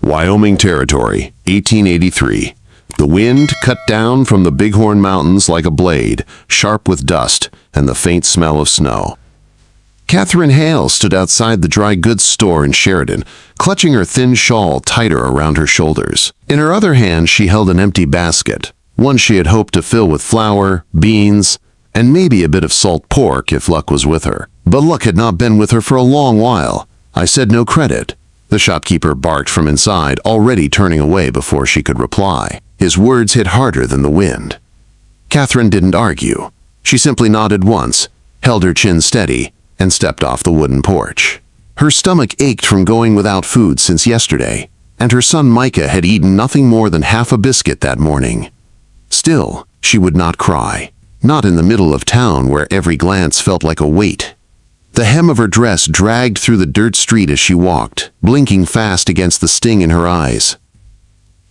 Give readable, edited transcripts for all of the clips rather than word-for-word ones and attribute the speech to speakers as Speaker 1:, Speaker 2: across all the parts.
Speaker 1: Wyoming Territory, 1883. The wind cut down from the Bighorn Mountains like a blade, sharp with dust and the faint smell of snow. Catherine Hale stood outside the dry goods store in Sheridan, clutching her thin shawl tighter around her shoulders. In her other hand, she held an empty basket, one she had hoped to fill with flour, beans, and maybe a bit of salt pork if luck was with her. But luck had not been with her for a long while. I said no credit. The shopkeeper barked from inside, already turning away before she could reply. His words hit harder than the wind. Catherine didn't argue. She simply nodded once, held her chin steady, and stepped off the wooden porch. Her stomach ached from going without food since yesterday, and her son Micah had eaten nothing more than half a biscuit that morning. Still, she would not cry. Not in the middle of town where every glance felt like a weight. The hem of her dress dragged through the dirt street as she walked, blinking fast against the sting in her eyes.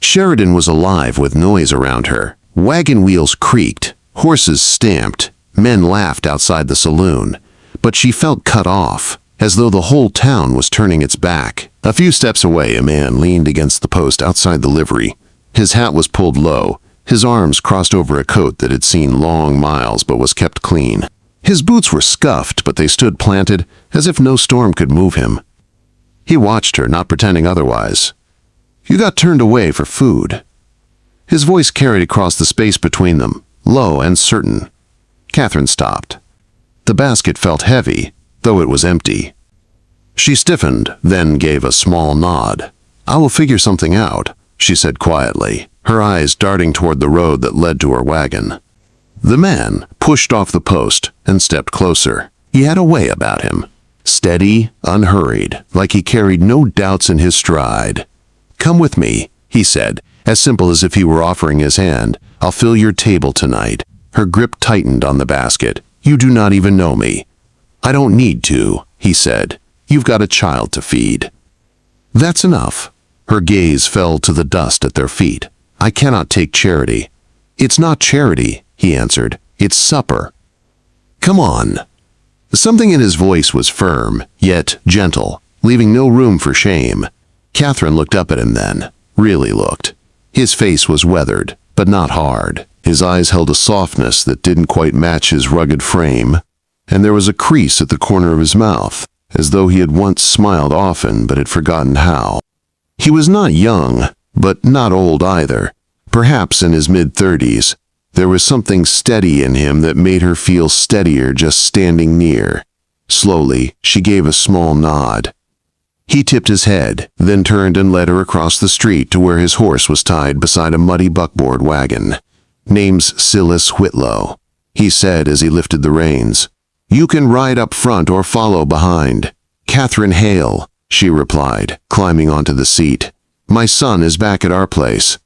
Speaker 1: Sheridan was alive with noise around her. Wagon wheels creaked, horses stamped, men laughed outside the saloon. But she felt cut off, as though the whole town was turning its back. A few steps away, a man leaned against the post outside the livery. His hat was pulled low, his arms crossed over a coat that had seen long miles but was kept clean. His boots were scuffed, but they stood planted, as if no storm could move him. He watched her, not pretending otherwise. "You got turned away for food." His voice carried across the space between them, low and certain. Catherine stopped. The basket felt heavy, though it was empty. She stiffened, then gave a small nod. "I will figure something out," she said quietly, her eyes darting toward the road that led to her wagon. The man pushed off the post and stepped closer. He had a way about him. Steady, unhurried, like he carried no doubts in his stride. "Come with me," he said, as simple as if he were offering his hand. "I'll fill your table tonight." Her grip tightened on the basket. "You do not even know me." "I don't need to," he said. "You've got a child to feed." "That's enough." Her gaze fell to the dust at their feet. "I cannot take charity." "It's not charity," he answered. "It's supper." "Come on." Something in his voice was firm, yet gentle, leaving no room for shame. Catherine looked up at him then, really looked. His face was weathered, but not hard. His eyes held a softness that didn't quite match his rugged frame, and there was a crease at the corner of his mouth, as though he had once smiled often but had forgotten how. He was not young, but not old either. Perhaps in his mid-30s. There was something steady in him that made her feel steadier just standing near. Slowly, she gave a small nod. He tipped his head, then turned and led her across the street to where his horse was tied beside a muddy buckboard wagon. "Name's Celas Whitlo," he said as he lifted the reins. "You can ride up front or follow behind." "Catherine Hale," she replied, climbing onto the seat. "My son is back at our place."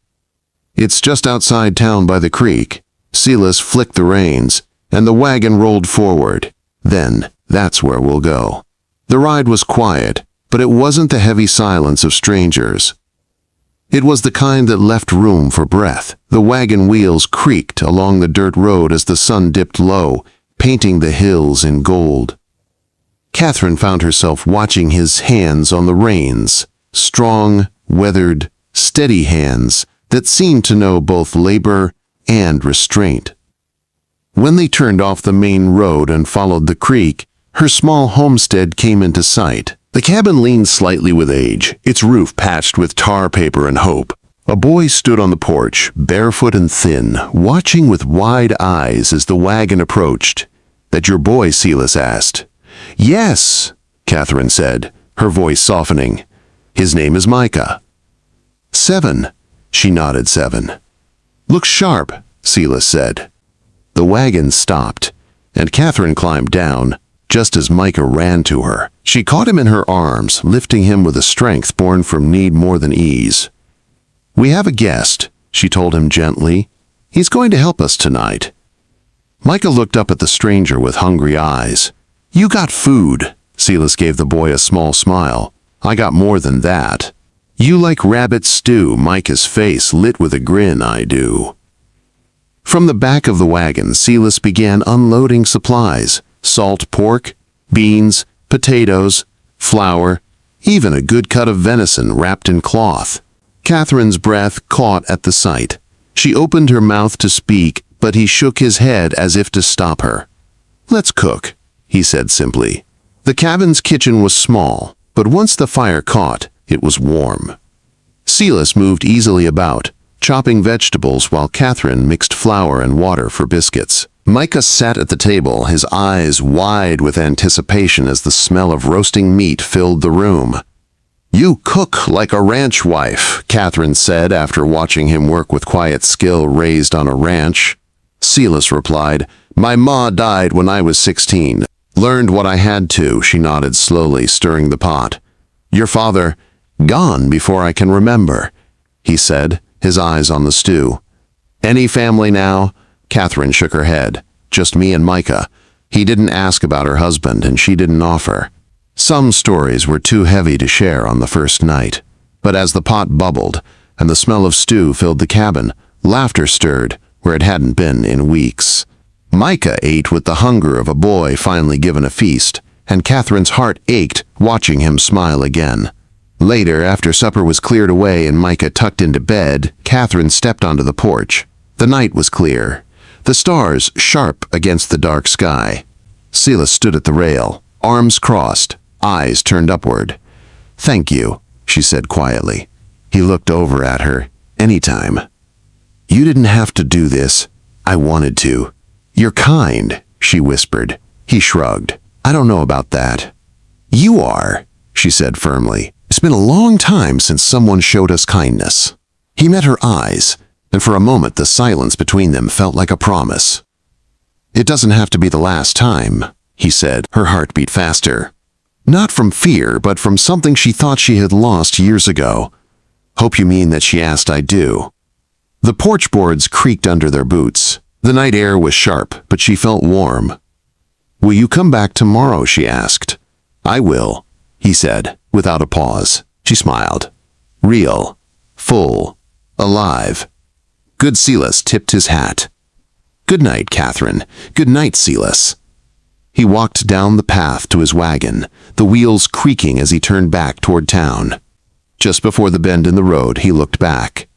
Speaker 1: "It's just outside town by the creek." Celas flicked the reins, and the wagon rolled forward. "Then, that's where we'll go." The ride was quiet, but it wasn't the heavy silence of strangers. It was the kind that left room for breath. The wagon wheels creaked along the dirt road as the sun dipped low, painting the hills in gold. Catherine found herself watching his hands on the reins, strong, weathered, steady hands that seemed to know both labor and restraint. When they turned off the main road and followed the creek, her small homestead came into sight. The cabin leaned slightly with age, its roof patched with tar paper and hope. A boy stood on the porch, barefoot and thin, watching with wide eyes as the wagon approached. "That your boy?" Celas asked. "Yes," Catherine said, her voice softening. "His name is Micah." "7." She nodded. 7. "Looks sharp," Celas said. The wagon stopped, and Catherine climbed down, just as Micah ran to her. She caught him in her arms, lifting him with a strength born from need more than ease. "We have a guest," she told him gently. "He's going to help us tonight." Micah looked up at the stranger with hungry eyes. "You got food." Celas gave the boy a small smile. "I got more than that." "You like rabbit stew?" Micah's face lit with a grin. "I do." From the back of the wagon, Celas began unloading supplies: salt pork, beans, potatoes, flour, even a good cut of venison wrapped in cloth. Catherine's breath caught at the sight. She opened her mouth to speak, but he shook his head as if to stop her. "Let's cook," he said simply. The cabin's kitchen was small, but once the fire caught, it was warm. Celas moved easily about, chopping vegetables while Catherine mixed flour and water for biscuits. Micah sat at the table, his eyes wide with anticipation as the smell of roasting meat filled the room. "You cook like a ranch wife," Catherine said after watching him work with quiet skill raised on a ranch. Celas replied, "My ma died when I was 16. Learned what I had to," she nodded slowly, stirring the pot. "Your father, gone before I can remember," he said, his eyes on the stew. "Any family now?" Catherine shook her head. "Just me and Micah." He didn't ask about her husband, and she didn't offer. Some stories were too heavy to share on the first night. But as the pot bubbled, and the smell of stew filled the cabin, laughter stirred where it hadn't been in weeks. Micah ate with the hunger of a boy finally given a feast, and Catherine's heart ached watching him smile again. Later, after supper was cleared away and Micah tucked into bed, Catherine stepped onto the porch. The night was clear, the stars sharp against the dark sky. Celas stood at the rail, arms crossed, eyes turned upward. "Thank you," she said quietly. He looked over at her. "Anytime. You didn't have to do this. I wanted to." "You're kind," she whispered. He shrugged. "I don't know about that." "You are," she said firmly. "It's been a long time since someone showed us kindness." He met her eyes, and for a moment the silence between them felt like a promise. "It doesn't have to be the last time," he said. Her heart beat faster. Not from fear, but from something she thought she had lost years ago. "Hope you mean that," she asked. "I do." The porch boards creaked under their boots. The night air was sharp, but she felt warm. "Will you come back tomorrow?" she asked. "I will," he said, without a pause. She smiled. Real, full, alive. Good. Celas tipped his hat. "Good night, Catherine. Good night, Celas." He walked down the path to his wagon, the wheels creaking as he turned back toward town. Just before the bend in the road, he looked back.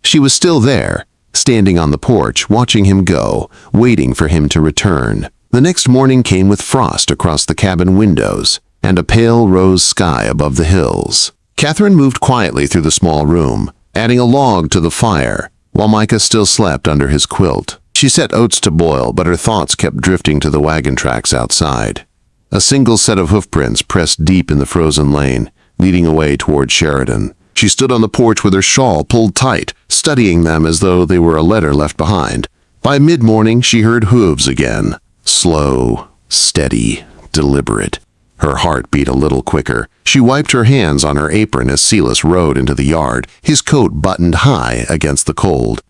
Speaker 1: She was still there, standing on the porch, watching him go, waiting for him to return. The next morning came with frost across the cabin windows and a pale rose sky above the hills. Catherine moved quietly through the small room, adding a log to the fire, while Micah still slept under his quilt. She set oats to boil, but her thoughts kept drifting to the wagon tracks outside. A single set of hoofprints pressed deep in the frozen lane, leading away toward Sheridan. She stood on the porch with her shawl pulled tight, studying them as though they were a letter left behind. By mid-morning, she heard hooves again. Slow, steady, deliberate. Her heart beat a little quicker. She wiped her hands on her apron as Celas rode into the yard, his coat buttoned high against the cold.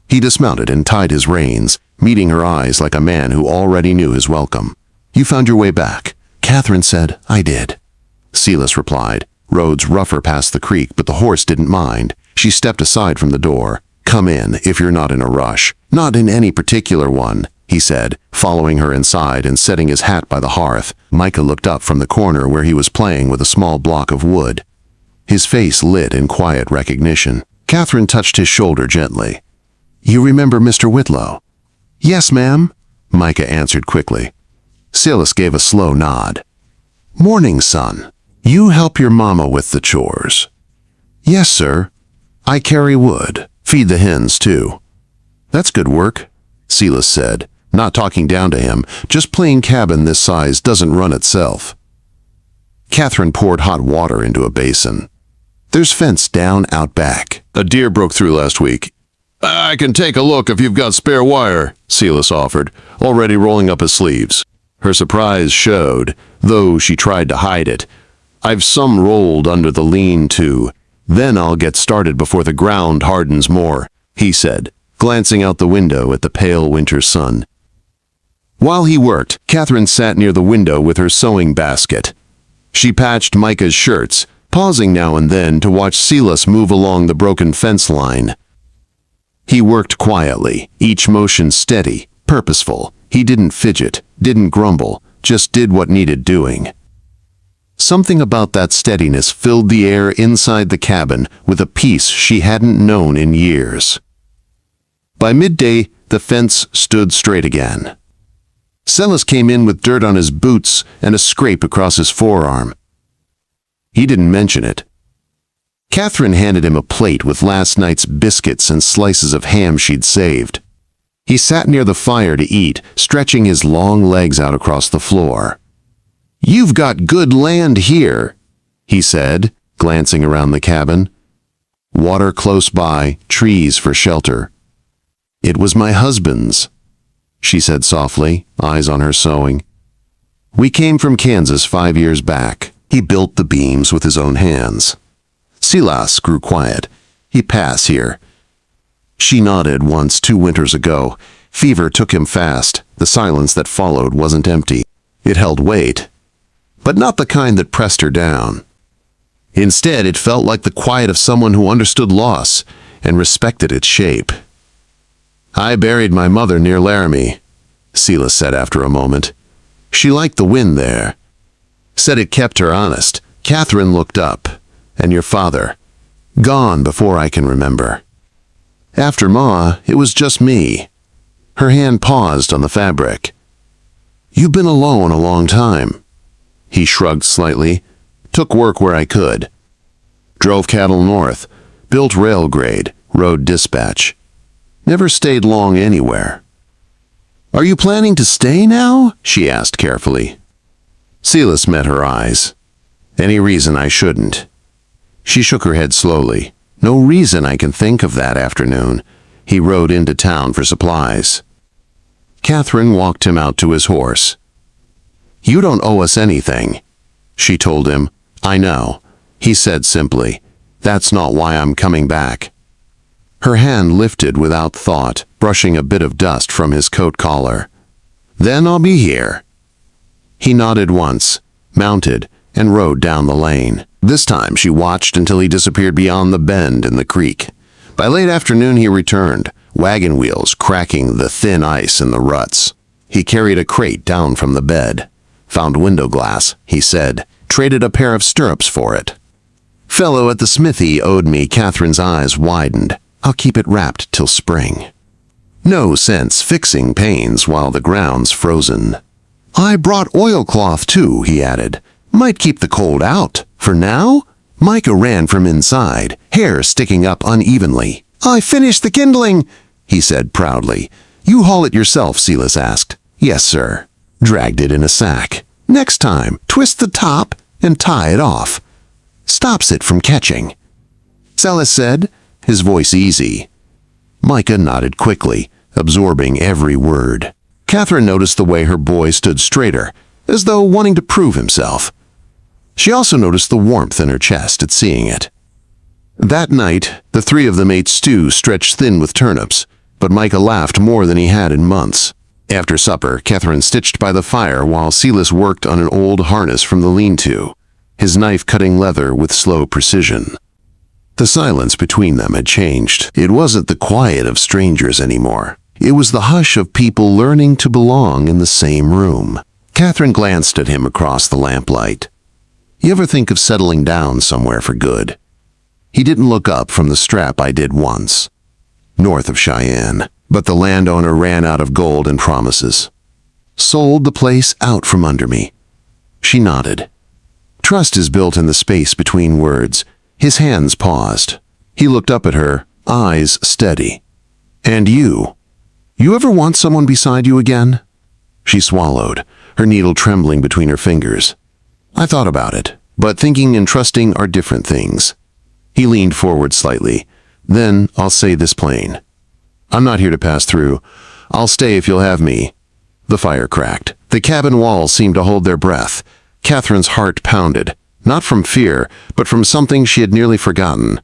Speaker 1: He dismounted and tied his reins, meeting her eyes like a man who already knew his welcome. "You found your way back," Catherine said. "I did," Celas replied. Roads rougher past the creek, but the horse didn't mind. She stepped aside from the door. "Come in, if you're not in a rush." "Not in any particular one," he said, following her inside and setting his hat by the hearth. Micah looked up from the corner where he was playing with a small block of wood. His face lit in quiet recognition. Catherine touched his shoulder gently. "You remember Mr. Whitlo?" "Yes, ma'am," Micah answered quickly. Celas gave a slow nod. "Morning, son. You help your mama with the chores?" "Yes, sir. I carry wood. Feed the hens, too." "That's good work," Celas said, not talking down to him. "Just plain cabin this size doesn't run itself." Catherine poured hot water into a basin. "There's fence down out back. A deer broke through last week. I can take a look if you've got spare wire," Celas offered, already rolling up his sleeves. Her surprise showed, though she tried to hide it. "I've some rolled under the lean-to. Then I'll get started before the ground hardens more," he said, glancing out the window at the pale winter sun. While he worked, Catherine sat near the window with her sewing basket. She patched Micah's shirts, pausing now and then to watch Celas move along the broken fence line. He worked quietly, each motion steady, purposeful. He didn't fidget, didn't grumble, just did what needed doing. Something about that steadiness filled the air inside the cabin with a peace she hadn't known in years. By midday, the fence stood straight again. Celas came in with dirt on his boots and a scrape across his forearm. He didn't mention it. Catherine handed him a plate with last night's biscuits and slices of ham she'd saved. He sat near the fire to eat, stretching his long legs out across the floor. "You've got good land here," he said, glancing around the cabin. Water close by, trees for shelter. "It was my husband's," she said softly, eyes on her sewing. "We came from Kansas 5 years back. He built the beams with his own hands." Celas grew quiet. "He passed here." She nodded once 2 winters ago. Fever took him fast. The silence that followed wasn't empty. It held weight, but not the kind that pressed her down. Instead, it felt like the quiet of someone who understood loss and respected its shape. "I buried my mother near Laramie," Celas said after a moment. "She liked the wind there. Said it kept her honest." Catherine looked up. "And your father?" "Gone before I can remember. After Ma, it was just me." Her hand paused on the fabric. "You've been alone a long time." He shrugged slightly. "Took work where I could. Drove cattle north, built rail grade, rode dispatch. Never stayed long anywhere." "Are you planning to stay now?" she asked carefully. Celas met her eyes. "Any reason I shouldn't?" She shook her head slowly. "No reason I can think of that afternoon." He rode into town for supplies. Catherine walked him out to his horse. "You don't owe us anything," she told him. "I know," he said simply. "That's not why I'm coming back." Her hand lifted without thought, brushing a bit of dust from his coat collar. "Then I'll be here." He nodded once, mounted, and rode down the lane. This time she watched until he disappeared beyond the bend in the creek. By late afternoon he returned, wagon wheels cracking the thin ice in the ruts. He carried a crate down from the bed. "Found window glass," he said. "Traded a pair of stirrups for it. Fellow at the smithy owed me." Catherine's eyes widened. "I'll keep it wrapped till spring. No sense fixing pains while the ground's frozen." "I brought oilcloth too," he added. "Might keep the cold out. For now?" Micah ran from inside, hair sticking up unevenly. "I finished the kindling," he said proudly. "You haul it yourself?" Celas asked. "Yes, sir." Dragged it in a sack. "Next time, twist the top and tie it off. Stops it from catching," Celas said, his voice easy. Micah nodded quickly, absorbing every word. Catherine noticed the way her boy stood straighter, as though wanting to prove himself. She also noticed the warmth in her chest at seeing it. That night, the 3 of them ate stew stretched thin with turnips, but Micah laughed more than he had in months. After supper, Catherine stitched by the fire while Celas worked on an old harness from the lean-to, his knife cutting leather with slow precision. The silence between them had changed. It wasn't the quiet of strangers anymore. It was the hush of people learning to belong in the same room. Catherine glanced at him across the lamplight. "You ever think of settling down somewhere for good?" He didn't look up from the strap. "I did once. North of Cheyenne. But the landowner ran out of gold and promises. Sold the place out from under me." She nodded. Trust is built in the space between words. His hands paused. He looked up at her, eyes steady. "And you? You ever want someone beside you again?" She swallowed, her needle trembling between her fingers. "I thought about it, but thinking and trusting are different things." He leaned forward slightly. "Then I'll say this plain. I'm not here to pass through. I'll stay if you'll have me." The fire cracked. The cabin walls seemed to hold their breath. Catherine's heart pounded, not from fear, but from something she had nearly forgotten.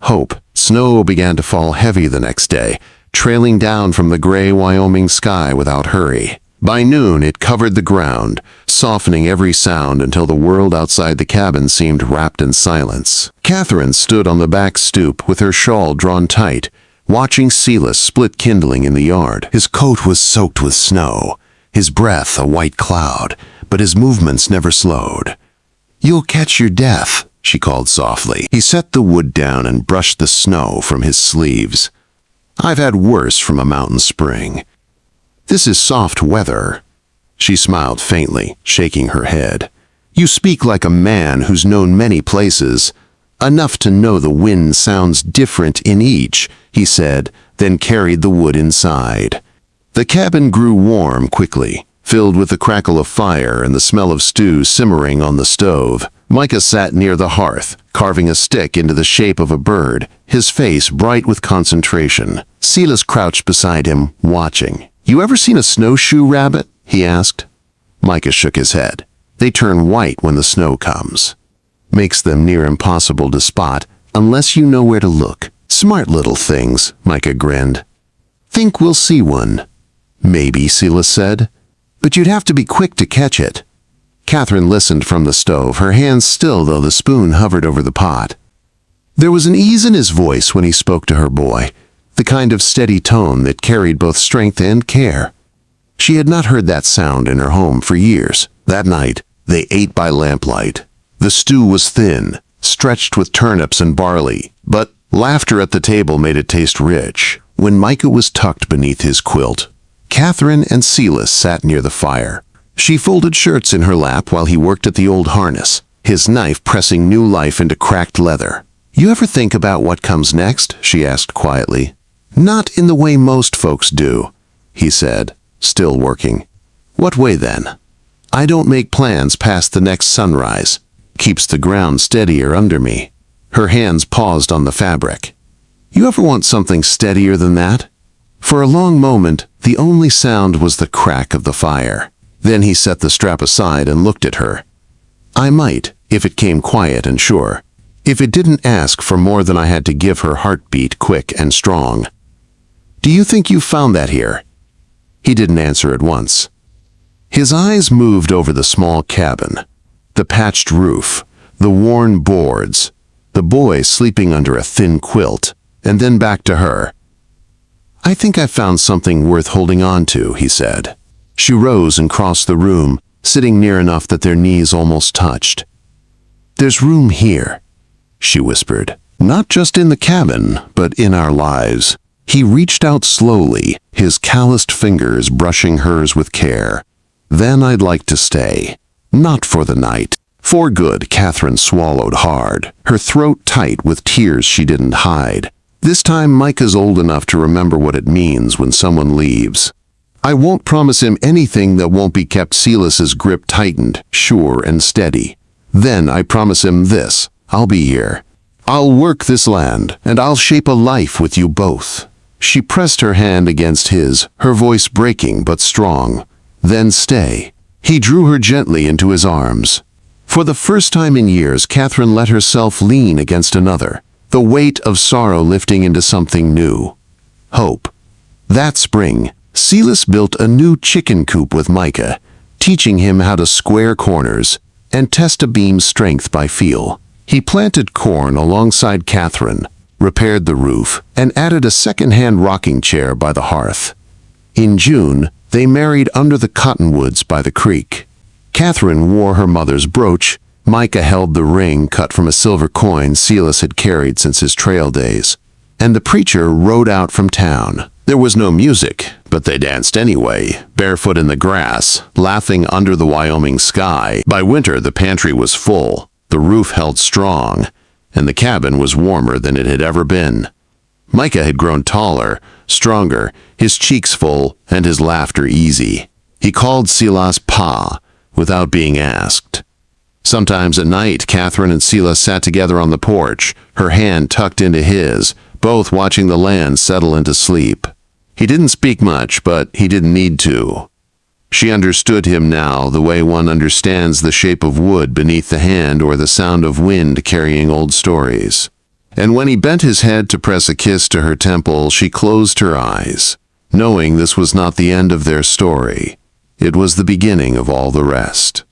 Speaker 1: Hope. Snow began to fall heavy the next day, trailing down from the gray Wyoming sky without hurry. By noon, it covered the ground, softening every sound until the world outside the cabin seemed wrapped in silence. Catherine stood on the back stoop with her shawl drawn tight, watching Celas split kindling in the yard. His coat was soaked with snow, his breath a white cloud, but his movements never slowed. "You'll catch your death," she called softly. He set the wood down and brushed the snow from his sleeves. "I've had worse from a mountain spring. This is soft weather." She smiled faintly, shaking her head. "You speak like a man who's known many places. Enough to know the wind sounds different in each," he said, then carried the wood inside. The cabin grew warm quickly, filled with the crackle of fire and the smell of stew simmering on the stove. Micah sat near the hearth, carving a stick into the shape of a bird, his face bright with concentration. Celas crouched beside him, watching. "You ever seen a snowshoe rabbit?" he asked. Micah shook his head. "They turn white when the snow comes. Makes them near impossible to spot, unless you know where to look." "Smart little things," Micah grinned. "Think we'll see one?" "Maybe," Celas said. "But you'd have to be quick to catch it." Catherine listened from the stove, her hands still though the spoon hovered over the pot. There was an ease in his voice when he spoke to her boy, the kind of steady tone that carried both strength and care. She had not heard that sound in her home for years. That night, they ate by lamplight. The stew was thin, stretched with turnips and barley, but laughter at the table made it taste rich. When Micah was tucked beneath his quilt, Catherine and Celas sat near the fire. She folded shirts in her lap while he worked at the old harness, his knife pressing new life into cracked leather. "You ever think about what comes next?" she asked quietly. "Not in the way most folks do," he said, still working. "What way then?" "I don't make plans past the next sunrise. Keeps the ground steadier under me." Her hands paused on the fabric. "You ever want something steadier than that?" For a long moment, the only sound was the crack of the fire. Then he set the strap aside and looked at her. "I might, if it came quiet and sure. If it didn't ask for more than I had to give her heartbeat quick and strong." "Do you think you found that here?" He didn't answer at once. His eyes moved over the small cabin, the patched roof, the worn boards, the boy sleeping under a thin quilt, and then back to her. "I think I found something worth holding on to," he said. She rose and crossed the room, sitting near enough that their knees almost touched. "There's room here," she whispered. "Not just in the cabin, but in our lives." He reached out slowly, his calloused fingers brushing hers with care. "Then I'd like to stay. Not for the night. For good." Catherine swallowed hard, her throat tight with tears she didn't hide. This time Micah's old enough to remember what it means when someone leaves. "I won't promise him anything that won't be kept." Celas's grip tightened, sure and steady. "Then I promise him this. I'll be here. I'll work this land, and I'll shape a life with you both." She pressed her hand against his, her voice breaking but strong. "Then stay." He drew her gently into his arms. For the first time in years, Catherine let herself lean against another, the weight of sorrow lifting into something new. Hope. That spring, Celas built a new chicken coop with Micah, teaching him how to square corners and test a beam's strength by feel. He planted corn alongside Catherine, repaired the roof, and added a second-hand rocking chair by the hearth. In June, they married under the cottonwoods by the creek. Catherine wore her mother's brooch. Micah held the ring cut from a silver coin Celas had carried since his trail days. And the preacher rode out from town. There was no music, but they danced anyway, barefoot in the grass, laughing under the Wyoming sky. By winter, the pantry was full, the roof held strong, and the cabin was warmer than it had ever been. Micah had grown taller, stronger, his cheeks full, and his laughter easy. He called Celas Pa, without being asked. Sometimes at night, Catherine and Celas sat together on the porch, her hand tucked into his, both watching the land settle into sleep. He didn't speak much, but he didn't need to. She understood him now the way one understands the shape of wood beneath the hand or the sound of wind carrying old stories. And when he bent his head to press a kiss to her temple, she closed her eyes, knowing this was not the end of their story. It was the beginning of all the rest.